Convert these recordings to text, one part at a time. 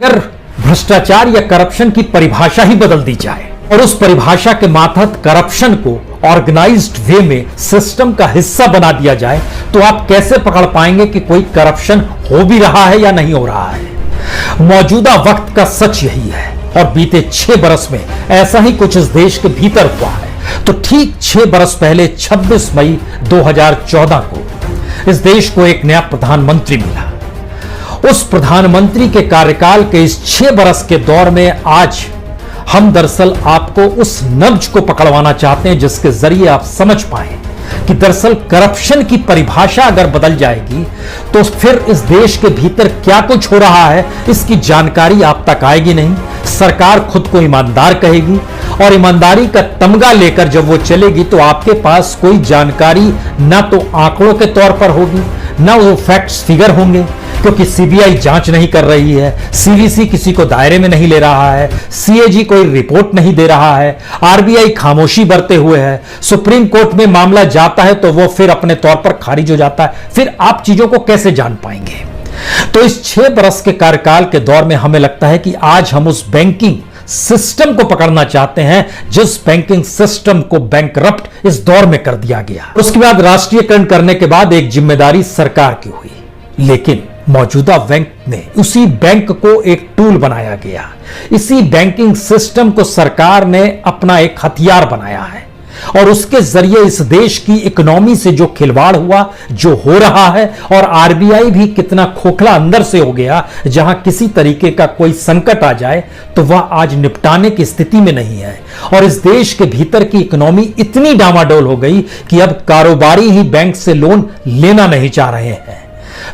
अगर भ्रष्टाचार या करप्शन की परिभाषा ही बदल दी जाए और उस परिभाषा के मातहत करप्शन को ऑर्गेनाइज्ड वे में सिस्टम का हिस्सा बना दिया जाए तो आप कैसे पकड़ पाएंगे कि कोई करप्शन हो भी रहा है या नहीं हो रहा है। मौजूदा वक्त का सच यही है और बीते 6 बरस में ऐसा ही कुछ इस देश के भीतर हुआ है। तो ठीक 6 बरस पहले 26 मई 2014 को इस देश को एक नया प्रधानमंत्री मिला। उस प्रधानमंत्री के कार्यकाल के इस 6 बरस के दौर में आज हम दरअसल आपको उस नब्ज को पकड़वाना चाहते हैं जिसके जरिए आप समझ पाए कि दरअसल करप्शन की परिभाषा अगर बदल जाएगी तो फिर इस देश के भीतर क्या कुछ हो रहा है इसकी जानकारी आप तक आएगी नहीं। सरकार खुद को ईमानदार कहेगी और ईमानदारी का तमगा लेकर जब वो चलेगी तो आपके पास कोई जानकारी ना तो आंकड़ों के तौर पर होगी ना वो फैक्ट्स फिगर होंगे, क्योंकि सीबीआई जांच नहीं कर रही है, सीवीसी किसी को दायरे में नहीं ले रहा है, सीएजी कोई रिपोर्ट नहीं दे रहा है, आरबीआई खामोशी बरते हुए है, सुप्रीम कोर्ट में मामला जाता है तो वो फिर अपने तौर पर खारिज हो जाता है। फिर आप चीजों को कैसे जान पाएंगे? तो इस 6 बरस के कार्यकाल के दौर में हमें लगता है कि आज हम उस बैंकिंग सिस्टम को पकड़ना चाहते हैं जिस बैंकिंग सिस्टम को बैंकरप्ट इस दौर में कर दिया गया। उसके बाद राष्ट्रीयकरण करने के बाद एक जिम्मेदारी सरकार की हुई, लेकिन मौजूदा बैंक में उसी बैंक को एक टूल बनाया गया। इसी बैंकिंग सिस्टम को सरकार ने अपना एक हथियार बनाया है और उसके जरिए इस देश की इकोनॉमी से जो खिलवाड़ हुआ, जो हो रहा है, और आरबीआई भी कितना खोखला अंदर से हो गया, जहां किसी तरीके का कोई संकट आ जाए तो वह आज निपटाने की स्थिति में नहीं है। और इस देश के भीतर की इकोनॉमी इतनी डामाडोल हो गई कि अब कारोबारी ही बैंक से लोन लेना नहीं चाह रहे हैं।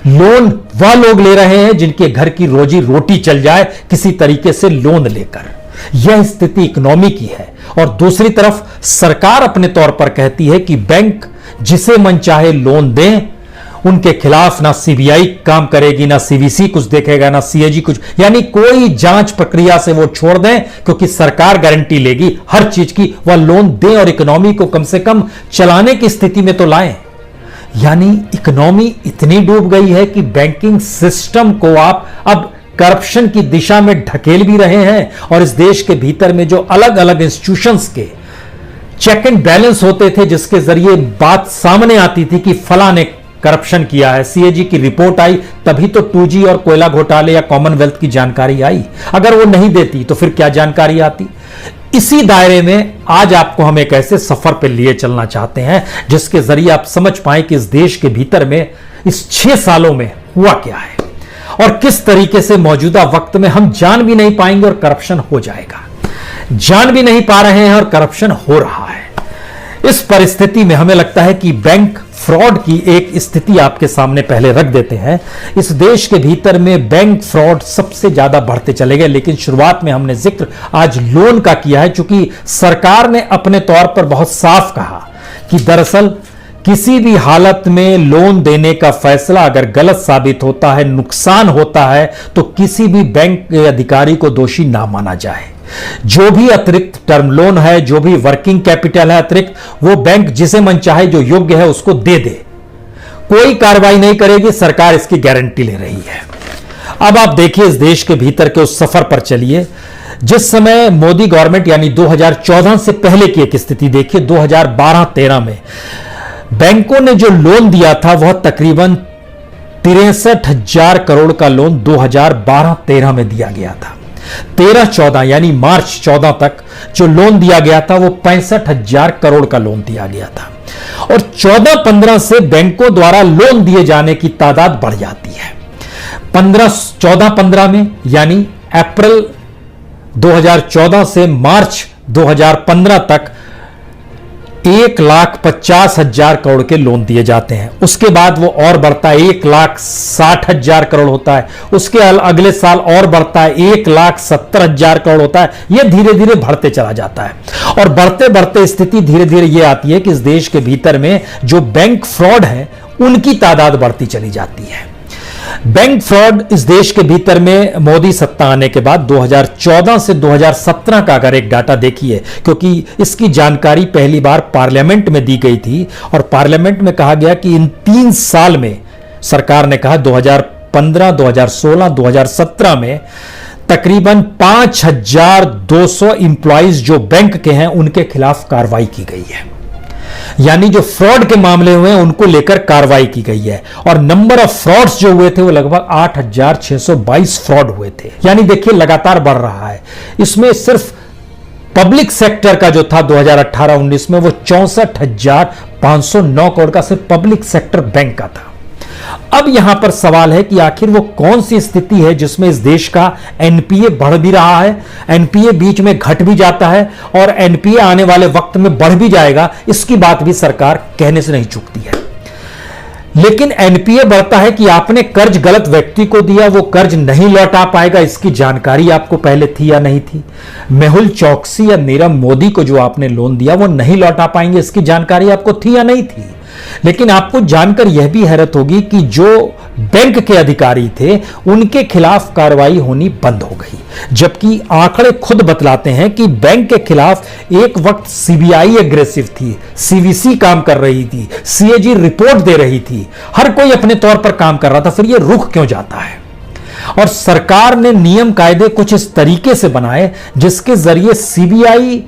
लोन वह लोग ले रहे हैं जिनके घर की रोजी रोटी चल जाए किसी तरीके से लोन लेकर। यह स्थिति इकोनॉमी की है। और दूसरी तरफ सरकार अपने तौर पर कहती है कि बैंक जिसे मन चाहे लोन दें, उनके खिलाफ ना सीबीआई काम करेगी, ना सीवीसी कुछ देखेगा, ना सीएजी कुछ, यानी कोई जांच प्रक्रिया से वो छोड़ दें, क्योंकि सरकार गारंटी लेगी हर चीज की, वह लोन दें और इकोनॉमी को कम से कम चलाने की स्थिति में तो लाएं। यानी इकोनॉमी इतनी डूब गई है कि बैंकिंग सिस्टम को आप अब करप्शन की दिशा में ढकेल भी रहे हैं। और इस देश के भीतर में जो अलग अलग इंस्टीट्यूशंस के चेक एंड बैलेंस होते थे जिसके जरिए बात सामने आती थी कि फला ने करप्शन किया है, सीएजी की रिपोर्ट आई तभी तो 2G और कोयला घोटाले या कॉमनवेल्थ की जानकारी आई। अगर वो नहीं देती तो फिर क्या जानकारी आती? इसी दायरे में आज आपको हम एक ऐसे सफर पे लिए चलना चाहते हैं जिसके जरिए आप समझ पाए कि इस देश के भीतर में इस 6 सालों में हुआ क्या है और किस तरीके से मौजूदा वक्त में हम जान भी नहीं पाएंगे और करप्शन हो जाएगा। जान भी नहीं पा रहे हैं और करप्शन हो रहा है। इस परिस्थिति में हमें लगता है कि बैंक फ्रॉड की एक स्थिति आपके सामने पहले रख देते हैं। इस देश के भीतर में बैंक फ्रॉड सबसे ज्यादा बढ़ते चले गए, लेकिन शुरुआत में हमने जिक्र आज लोन का किया है, क्योंकि सरकार ने अपने तौर पर बहुत साफ कहा कि दरअसल किसी भी हालत में लोन देने का फैसला अगर गलत साबित होता है, नुकसान होता है, तो किसी भी बैंक के अधिकारी को दोषी ना माना जाए। जो भी अतिरिक्त टर्म लोन है, जो भी वर्किंग कैपिटल है अतिरिक्त, वो बैंक जिसे मन चाहे जो योग्य है उसको दे दे, कोई कार्रवाई नहीं करेगी। सरकार इसकी गारंटी ले रही है। अब आप देखिए इस देश के भीतर के उस सफर पर चलिए जिस समय मोदी गवर्नमेंट, यानी 2014 से पहले की एक स्थिति देखिए। 2012-13 में बैंकों ने जो लोन दिया था वह तकरीबन 63,000 करोड़ का लोन 2012-13 में दिया गया था। 13-14 यानी मार्च 14 तक जो लोन दिया गया था वो 65,000 करोड़ का लोन दिया गया था। और 14-15 से बैंकों द्वारा लोन दिए जाने की तादाद बढ़ जाती है। 14-15 में यानी अप्रैल 2014 से मार्च 2015 तक 1,50,000 करोड़ के लोन दिए जाते हैं। उसके बाद वो और बढ़ता है, 1,60,000 करोड़ होता है। उसके अगले साल और बढ़ता है, 1,70,000 करोड़ होता है। यह धीरे धीरे बढ़ते चला जाता है और बढ़ते बढ़ते स्थिति धीरे धीरे यह आती है कि इस देश के भीतर में जो बैंक फ्रॉड है उनकी तादाद बढ़ती चली जाती है। बैंक फ्रॉड इस देश के भीतर में मोदी सत्ता आने के बाद 2014 से 2017 का अगर एक डाटा देखिए, क्योंकि इसकी जानकारी पहली बार पार्लियामेंट में दी गई थी और पार्लियामेंट में कहा गया कि इन 3 साल में सरकार ने कहा 2015, 2016, 2017 में तकरीबन 5200 इंप्लॉइज जो बैंक के हैं उनके खिलाफ कार्रवाई की गई है। यानी जो फ्रॉड के मामले हुए हैं उनको लेकर कार्रवाई की गई है, और नंबर ऑफ फ्रॉड्स जो हुए थे वो लगभग 8622 फ्रॉड हुए थे। यानी देखिए लगातार बढ़ रहा है। इसमें सिर्फ पब्लिक सेक्टर का जो था 2018-19 में वो 64,509 करोड़ का सिर्फ पब्लिक सेक्टर बैंक का था। अब यहां पर सवाल है कि आखिर वो कौन सी स्थिति है जिसमें इस देश का एनपीए बढ़ भी रहा है, एनपीए बीच में घट भी जाता है, और एनपीए आने वाले वक्त में बढ़ भी जाएगा। इसकी बात भी सरकार कहने से नहीं चूकती है। लेकिन एनपीए बढ़ता है कि आपने कर्ज गलत व्यक्ति को दिया, वो कर्ज नहीं लौटा पाएगा, इसकी जानकारी आपको पहले थी या नहीं थी? मेहुल चौकसी या नीरव मोदी को जो आपने लोन दिया वो नहीं लौटा पाएंगे, इसकी जानकारी आपको थी या नहीं थी? लेकिन आपको जानकर यह भी हैरत होगी कि जो बैंक के अधिकारी थे उनके खिलाफ कार्रवाई होनी बंद हो गई, जबकि आंकड़े खुद बतलाते हैं कि बैंक के खिलाफ एक वक्त सीबीआई एग्रेसिव थी, सीवीसी काम कर रही थी, सीएजी रिपोर्ट दे रही थी, हर कोई अपने तौर पर काम कर रहा था। फिर यह रुख क्यों जाता है? और सरकार ने नियम कायदे कुछ इस तरीके से बनाए जिसके जरिए सीबीआई,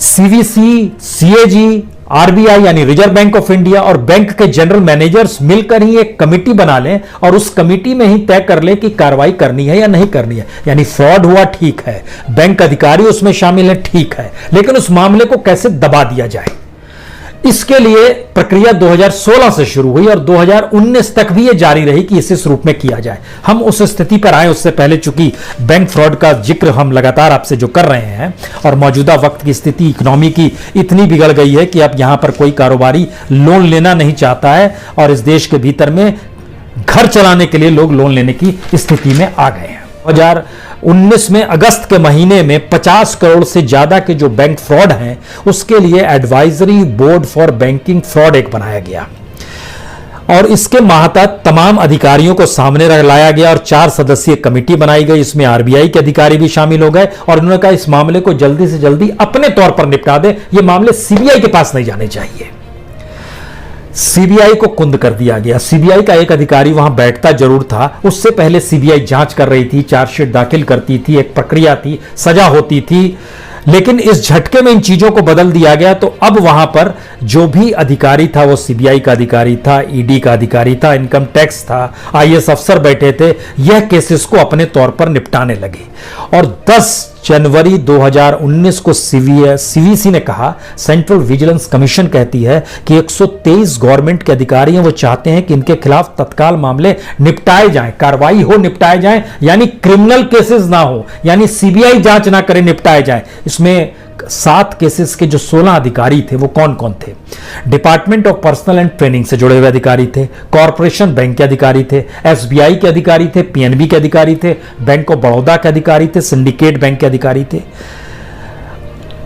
सीवीसी, सीएजी, आरबीआई यानी रिजर्व बैंक ऑफ इंडिया और बैंक के जनरल मैनेजर्स मिलकर ही एक कमेटी बना लें और उस कमेटी में ही तय कर लें कि कार्रवाई करनी है या नहीं करनी है। यानी फ्रॉड हुआ ठीक है, बैंक अधिकारी उसमें शामिल है ठीक है, लेकिन उस मामले को कैसे दबा दिया जाए, इसके लिए प्रक्रिया 2016 से शुरू हुई और 2019 तक भी यह जारी रही कि इसे इस रूप में किया जाए। हम उस स्थिति पर आए उससे पहले, चूंकि बैंक फ्रॉड का जिक्र हम लगातार आपसे जो कर रहे हैं और मौजूदा वक्त की स्थिति इकोनॉमी की इतनी बिगड़ गई है कि अब यहां पर कोई कारोबारी लोन लेना नहीं चाहता है और इस देश के भीतर में घर चलाने के लिए लोग लोन लेने की स्थिति में आ गए हैं। 2019 में अगस्त के महीने में 50 करोड़ से ज्यादा के जो बैंक फ्रॉड हैं उसके लिए advisory board for banking fraud एक बनाया गया और इसके मातहत तमाम अधिकारियों को सामने लाया गया और 4 सदस्यीय कमेटी बनाई गई। इसमें आरबीआई के अधिकारी भी शामिल हो गए और उन्होंने कहा इस मामले को जल्दी से जल्दी अपने तौर पर निपटा दे, ये मामले सीबीआई के पास नहीं जाने चाहिए। सीबीआई को कुंद कर दिया गया। सीबीआई का एक अधिकारी वहां बैठता जरूर था, उससे पहले सीबीआई जांच कर रही थी, चार्जशीट दाखिल करती थी, एक प्रक्रिया थी, सजा होती थी, लेकिन इस झटके में इन चीजों को बदल दिया गया। तो अब वहां पर जो भी अधिकारी था वो सीबीआई का अधिकारी था, ईडी का अधिकारी था, इनकम टैक्स था, आईएएस अफसर बैठे थे, यह केसेस को अपने तौर पर निपटाने लगे। और 10 जनवरी 2019 को सीवीसी ने कहा, सेंट्रल विजिलेंस कमीशन कहती है कि 123 गवर्नमेंट के अधिकारी हैं, वो चाहते हैं कि इनके खिलाफ तत्काल मामले निपटाए जाएं, कार्रवाई हो, निपटाए जाएं, यानी क्रिमिनल केसेस ना हो, यानी सीबीआई जांच ना करे, निपटाए जाएं। इसमें 7 केसेस के जो 16 अधिकारी थे वो कौन कौन थे? Department of personal and training से जुड़े हुए अधिकारी थे, कॉर्पोरेशन बैंक के अधिकारी थे, एसबीआई के अधिकारी थे, पीएनबी के अधिकारी थे, बैंक ऑफ बड़ौदा के अधिकारी थे, सिंडिकेट बैंक के अधिकारी थे।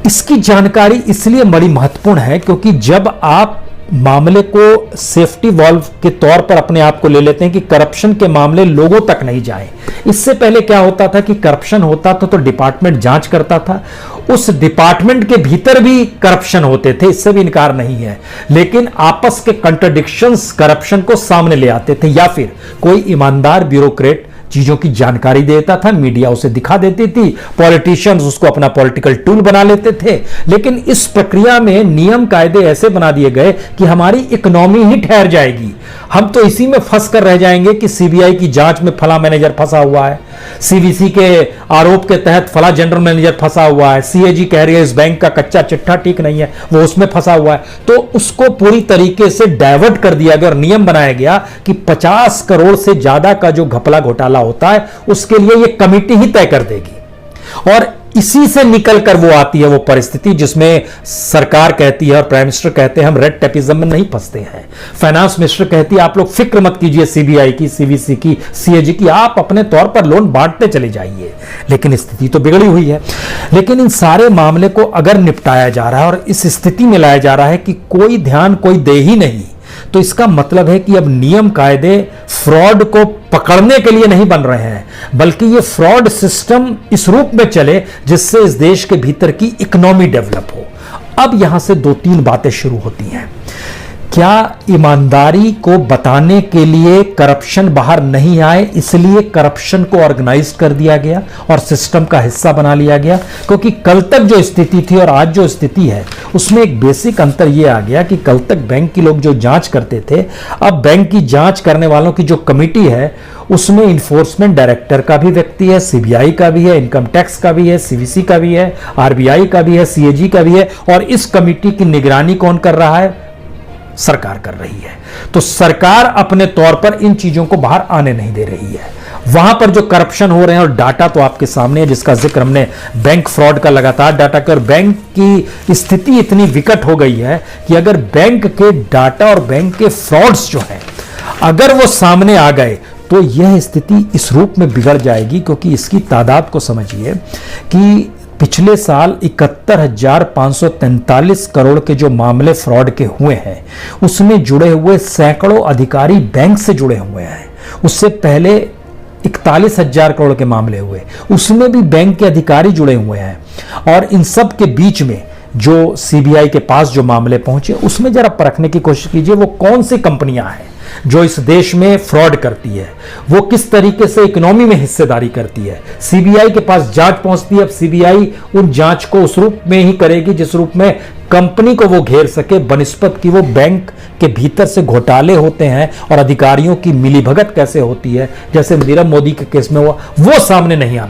इसकी जानकारी इसलिए बड़ी महत्वपूर्ण है क्योंकि जब आप मामले को सेफ्टी वॉल्व के तौर पर अपने आप को ले लेते हैं कि करप्शन के मामले लोगों तक नहीं जाएं। इससे पहले क्या होता था कि करप्शन होता था तो डिपार्टमेंट जांच करता था, उस डिपार्टमेंट के भीतर भी करप्शन होते थे, इससे भी इनकार नहीं है, लेकिन आपस के कंट्राडिक्शंस करप्शन को सामने ले आते थे, या फिर कोई ईमानदार ब्यूरोक्रेट चीजों की जानकारी देता था, मीडिया उसे दिखा देती थी, पॉलिटिशियंस उसको अपना पॉलिटिकल टूल बना लेते थे। लेकिन इस प्रक्रिया में नियम कायदे ऐसे बना दिए गए कि हमारी इकोनॉमी ही ठहर जाएगी। हम तो इसी में फंस कर रह जाएंगे कि सीबीआई की जांच में फला मैनेजर फंसा हुआ है, सीवीसी के आरोप के तहत फला जनरल मैनेजर फंसा हुआ है, सीएजी कह रही है इस बैंक का कच्चा चिट्ठा ठीक नहीं है, वो उसमें फंसा हुआ है। तो उसको पूरी तरीके से डाइवर्ट कर दिया गया और नियम बनाया गया कि 50 करोड़ से ज्यादा का जो घपला घोटाला होता है उसके लिए ये कमेटी ही तय कर देगी। और इसी से निकलकर वो आती है वो परिस्थिति जिसमें सरकार कहती है और प्राइम मिनिस्टर कहते हैं हम रेड टेपिज्म में नहीं फंसते हैं, फाइनेंस मिनिस्टर कहती है आप लोग फिक्र मत कीजिए सीबीआई की, सीवीसी की, सीएजी की, आप अपने तौर पर लोन बांटते चले जाइए। लेकिन स्थिति तो बिगड़ी हुई है। लेकिन इन सारे मामले को अगर निपटाया जा रहा है और इस स्थिति में लाया जा रहा है कि कोई ध्यान कोई दे ही नहीं, तो इसका मतलब है कि अब नियम कायदे फ्रॉड को पकड़ने के लिए नहीं बन रहे हैं, बल्कि ये फ्रॉड सिस्टम इस रूप में चले जिससे इस देश के भीतर की इकोनॉमी डेवलप हो। अब यहां से 2-3 बातें शुरू होती हैं क्या ईमानदारी को बताने के लिए करप्शन बाहर नहीं आए इसलिए करप्शन को ऑर्गेनाइज कर दिया गया और सिस्टम का हिस्सा बना लिया गया? क्योंकि कल तक जो स्थिति थी और आज जो स्थिति है उसमें एक बेसिक अंतर यह आ गया कि कल तक बैंक के लोग जो जांच करते थे, अब बैंक की जांच करने वालों की जो कमेटी है उसमें इन्फोर्समेंट डायरेक्टर का भी व्यक्ति है, सीबीआई का भी है, इनकम टैक्स का भी है, सीवीसी का भी है, आरबीआई का भी है, सीएजी का भी है। और इस कमेटी की निगरानी कौन कर रहा है? सरकार कर रही है। तो सरकार अपने तौर पर इन चीजों को बाहर आने नहीं दे रही है। वहां पर जो करप्शन हो रहे हैं, और डाटा तो आपके सामने है जिसका जिक्र हमने बैंक फ्रॉड का लगातार डाटा किया, और बैंक की स्थिति इतनी विकट हो गई है कि अगर बैंक के डाटा और बैंक के फ्रॉड्स जो हैं अगर वो सामने आ गए तो यह स्थिति इस रूप में बिगड़ जाएगी। क्योंकि इसकी तादाद को समझिए कि पिछले साल 71,543 करोड़ के जो मामले फ्रॉड के हुए हैं उसमें जुड़े हुए सैकड़ों अधिकारी बैंक से जुड़े हुए हैं। उससे पहले 41,000 करोड़ के मामले हुए, उसमें भी बैंक के अधिकारी जुड़े हुए हैं। और इन सब के बीच में जो सीबीआई के पास जो मामले पहुंचे उसमें जरा परखने की कोशिश कीजिए वो कौन सी कंपनियां हैं जो इस देश में फ्रॉड करती है, वो किस तरीके से इकोनॉमी में हिस्सेदारी करती है। सीबीआई के पास जांच पहुंचती है, अब सीबीआई उन जांच को उस रूप में ही करेगी जिस रूप में कंपनी को वो घेर सके, बनिस्बत की वो बैंक के भीतर से घोटाले होते हैं और अधिकारियों की मिलीभगत कैसे होती है, जैसे नीरव मोदी के केस में हुआ, वो सामने नहीं आना।